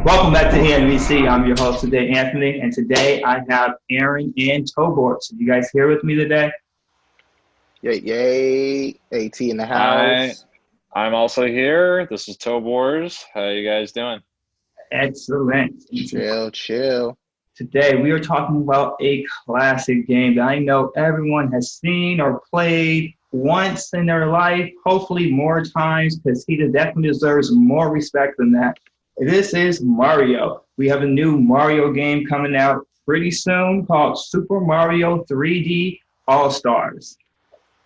Welcome back to ENVC. I'm your host today, Anthony, and today I have Aaron and Tobor. So you guys here with me today? Yay, yay. AT in the I house. I'm also here. This is Tobors. How you guys doing? Excellent. Chill, chill. Today we are talking about a classic game that I know everyone has seen or played once in their life, hopefully more times, because he definitely deserves more respect than that. This is Mario. We have a new Mario game coming out pretty soon called Super Mario 3D All Stars.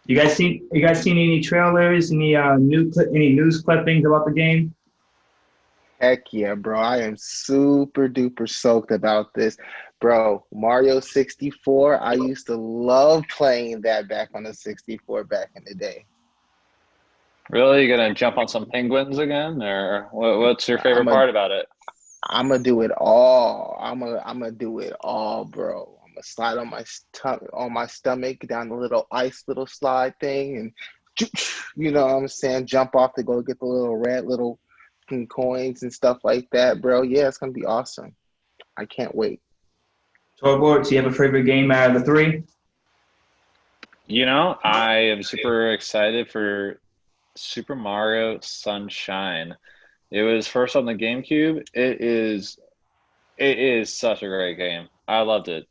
You guys seen any trailers, any news clippings about the game? Heck yeah, bro. I am super duper soaked about this. Bro, Mario 64, I used to love playing that back on the 64 back in the day. Really, you gonna jump on some penguins again, or what's your favorite I'm a part about it? I'm gonna do it all. I'm gonna do it all, bro. I'm gonna slide on my stomach down the little ice little slide thing and you know what I'm saying, jump off to go get the little red little coins and stuff like that, bro. Yeah, it's gonna be awesome. I can't wait. Scoreboard, do you have a favorite game out of the three? I am super excited for Super Mario Sunshine. It was first on the GameCube. It is such a great game. I loved it,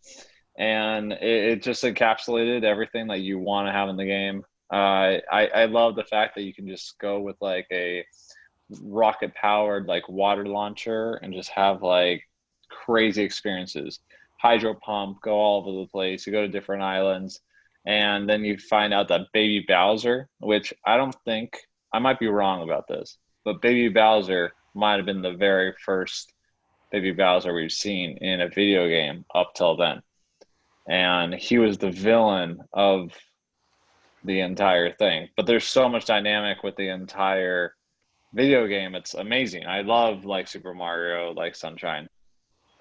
and it just encapsulated everything that you want to have in the game. I love the fact that you can just go with like a rocket powered like water launcher and just have like crazy experiences. Hydro pump, go all over the place. You go to different islands, and then you find out that Baby Bowser, which I don't think, I might be wrong about this, but Baby Bowser might have been the very first Baby Bowser we've seen in a video game up till then. And he was the villain of the entire thing. But there's so much dynamic with the entire video game. It's amazing. I love like Super Mario, like Sunshine.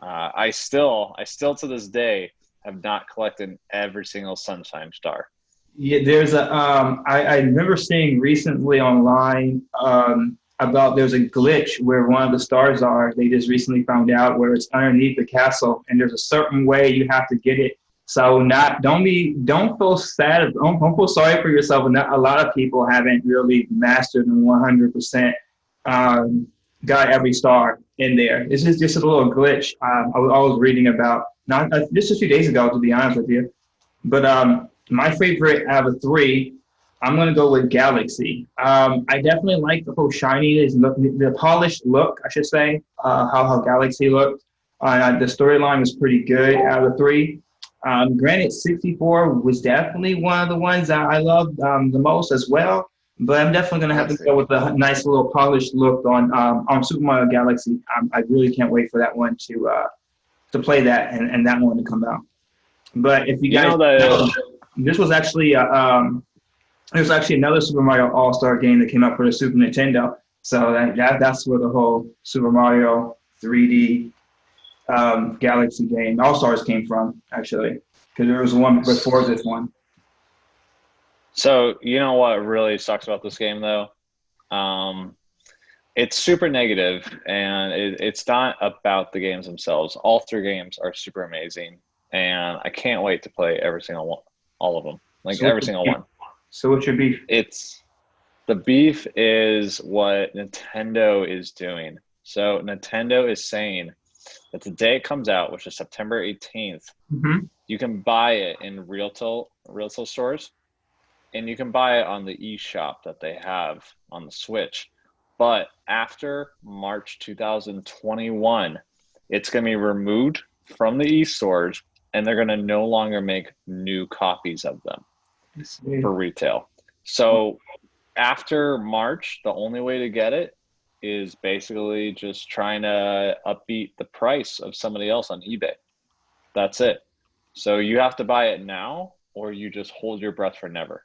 I still to this day have not collected every single Sunshine star. Yeah, I remember seeing recently online about there's a glitch where one of the stars are. They just recently found out where it's underneath the castle, and there's a certain way you have to get it. So not don't feel sad, don't feel sorry for yourself. And a lot of people haven't really mastered and 100% um, got every star in there. It's just a little glitch I was reading about not just a few days ago, to be honest with you. But my favorite out of the three, I'm gonna go with Galaxy. I definitely like the whole shiny, the polished look, I should say. How Galaxy looked. The storyline was pretty good out of the three. Granted, 64 was definitely one of the ones that I loved the most as well. But I'm definitely gonna have to Classic. go with the nice little polished look on Super Mario Galaxy. I really can't wait for that one to play that and that one to come out. But if you You guys know that know, this was actually there's actually another Super Mario All Star game that came out for the Super Nintendo. So that's where the whole Super Mario 3D Galaxy game All Stars came from, actually, because there was one before this one. so you know what really sucks about this game though? Um, it's super negative, and it's not about the games themselves. All three games are super amazing, and I can't wait to play every single one, all of them, like So every single one. what's your beef? It's The beef is what Nintendo is doing. So Nintendo is saying that the day it comes out, which is September 18th, Hmm. you can buy it in retail stores, and you can buy it on the eShop that they have on the Switch. But after March 2021, it's going to be removed from the e-stores, and they're going to no longer make new copies of them for retail. So after March, the only way to get it is basically just trying to upbeat the price of somebody else on eBay. That's it. So you have to buy it now, or you just hold your breath for never.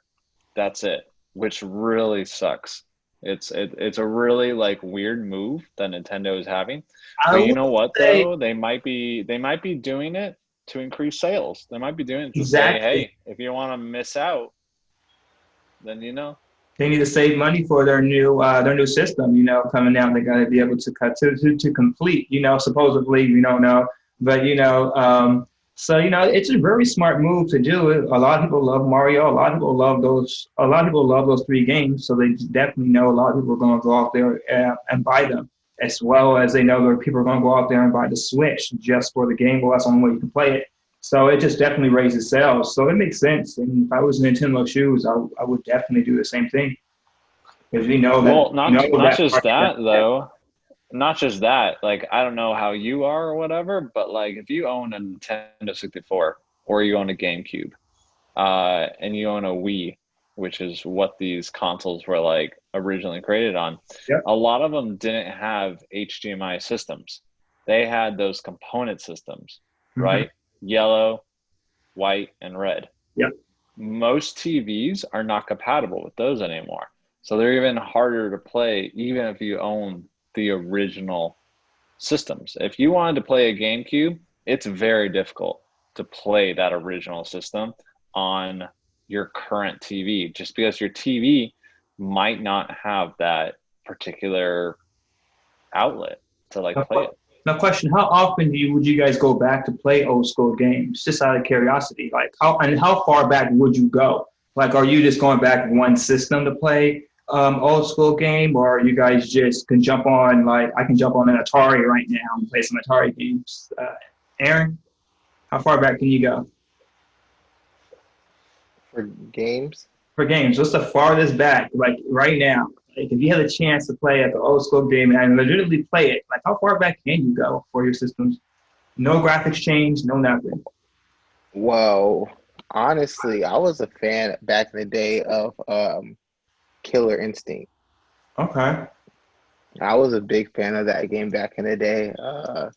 That's it, which really sucks. It's a really like weird move that Nintendo is having. I But you would know what say though? They might be doing it to increase sales. They might be doing it to say, exactly. hey, if you want to miss out, then. They need to save money for their new system, coming out. They got to be able to cut to complete, supposedly, we don't know, but so it's a very smart move to do it. A lot of people love Mario. A lot of people love those. A lot of people love those three games, so they definitely know a lot of people are going to go out there and buy them, as well as they know that people are going to go out there and buy the Switch just for the game. Well, that's the only way you can play it. So it just definitely raises sales. So it makes sense. And if I was in Nintendo shoes, I would definitely do the same thing. Because we know that. Well, not just that though. Not just that. Like, I don't know how you are or whatever, but like if you own a Nintendo 64 or you own a GameCube, and you own a Wii, which is what these consoles were like originally created on, Yep. a lot of them didn't have HDMI systems. They had those component systems, right? Yellow, white, and red. Yep. Most TVs are not compatible with those anymore. So they're even harder to play, even if you own the original systems. If you wanted to play a GameCube, it's very difficult to play that original system on your current TV, just because your TV might not have that particular outlet to like play it. Now, question: how often would you guys go back to play old school games? Just out of curiosity, like how far back would you go? Like, are you just going back one system to play old school game, or you guys just can jump on? Like, I can jump on an Atari right now and play some Atari games. Aaron, how far back can you go For games? for games? What's the farthest back? Like right now, like if you had a chance to play at the old school game and legitimately play it, like how far back can you go for your systems? No graphics change, no nothing. Well, honestly, I was a fan back in the day of Killer Instinct. Okay. I was a big fan of that game back in the day. That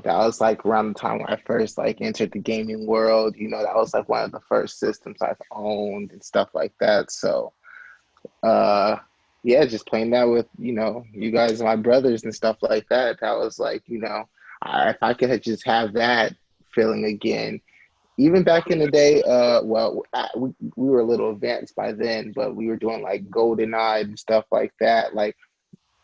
was like around the time when I first like entered the gaming world. That was like one of the first systems I've owned and stuff like that. So, yeah, just playing that with, you guys, my brothers and stuff like that. That was like, if I could just have that feeling again. Even back in the day, we were a little advanced by then, but we were doing like GoldenEye and stuff like that. Like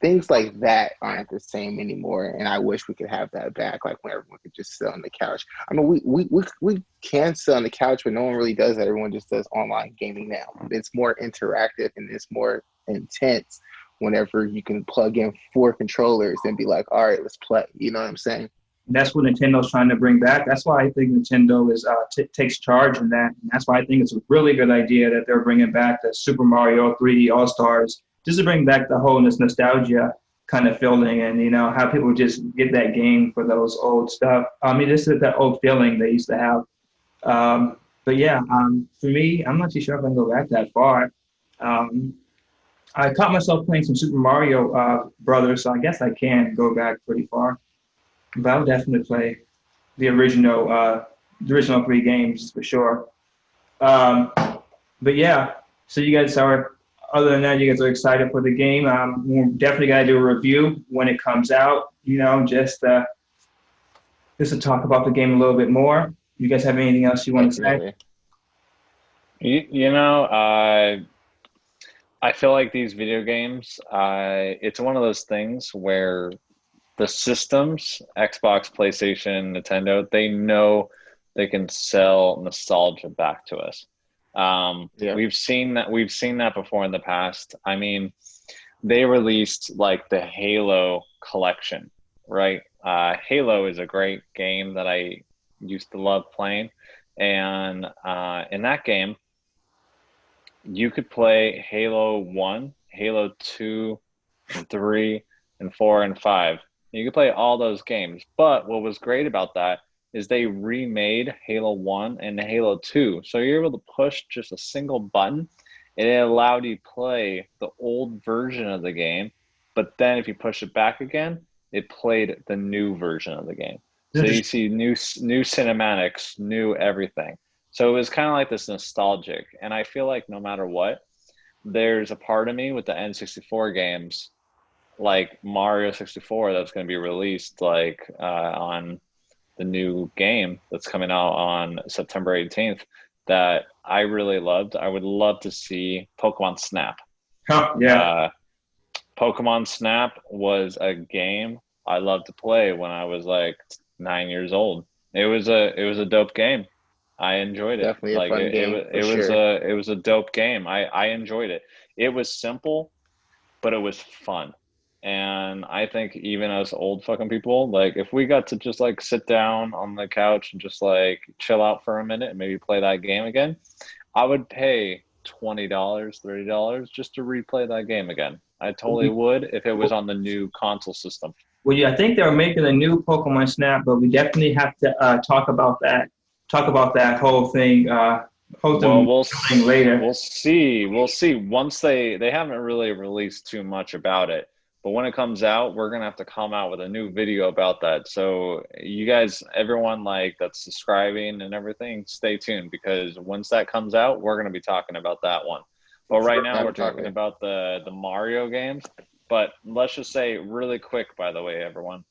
things like that aren't the same anymore, and I wish we could have that back. Like when everyone could just sit on the couch. I mean, we can sit on the couch, but no one really does that. Everyone just does online gaming now. It's more interactive and it's more intense whenever you can plug in 4 controllers and be like, all right, let's play. You know what I'm saying? That's what Nintendo's trying to bring back. That's why I think Nintendo takes charge in that. And that's why I think it's a really good idea that they're bringing back the Super Mario 3D All-Stars, just to bring back the whole nostalgia kind of feeling, and how people just get that game for those old stuff. I mean, this is that old feeling they used to have. But yeah, for me, I'm not too sure if I can go back that far. I caught myself playing some Super Mario Brothers, so I guess I can go back pretty far. But I'll definitely play the original 3 games for sure. But yeah, so you guys are, other than that, you guys are excited for the game. We're definitely got to do a review when it comes out, just to talk about the game a little bit more. You guys have anything else you want to say? I feel like these video games, it's one of those things where the systems, Xbox, PlayStation, Nintendo, they know they can sell nostalgia back to us. Yeah. We've seen that before in the past. I mean, they released like the Halo collection, right? Halo is a great game that I used to love playing. And in that game, you could play Halo 1, Halo 2, and 3, and 4, and 5. You could play all those games. But what was great about that is they remade Halo 1 and Halo 2. So you're able to push just a single button, and it allowed you to play the old version of the game. But then if you push it back again, it played the new version of the game. So you see new cinematics, new everything. So it was kind of like this nostalgic. And I feel like no matter what, there's a part of me with the N64 games, like Mario 64, that's going to be released on the new game that's coming out on September 18th, that I really loved. I would love to see Pokemon Snap. Huh, yeah. Uh, Pokemon Snap was a game I loved to play when I was like 9 years old. It was a dope game. I enjoyed it. Definitely a Like fun it, game it for was sure. a dope game. I enjoyed it. It was simple, but it was fun. And I think even as old fucking people, like if we got to just like sit down on the couch and just like chill out for a minute and maybe play that game again, I would pay $20, $30 just to replay that game again. I totally would if it was on the new console system. Well, yeah, I think they're making a new Pokemon Snap, but we definitely have to talk about that. Talk about that whole thing. Post Well, them later. we'll see. We'll see. Once they haven't really released too much about it, but when it comes out, we're gonna have to come out with a new video about that. So you guys, everyone like that's subscribing and everything, stay tuned because once that comes out, we're gonna be talking about that one. But right now, we're talking Definitely. about the Mario games. But let's just say really quick, by the way, everyone,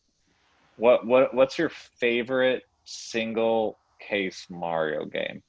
what's your favorite single case Mario game?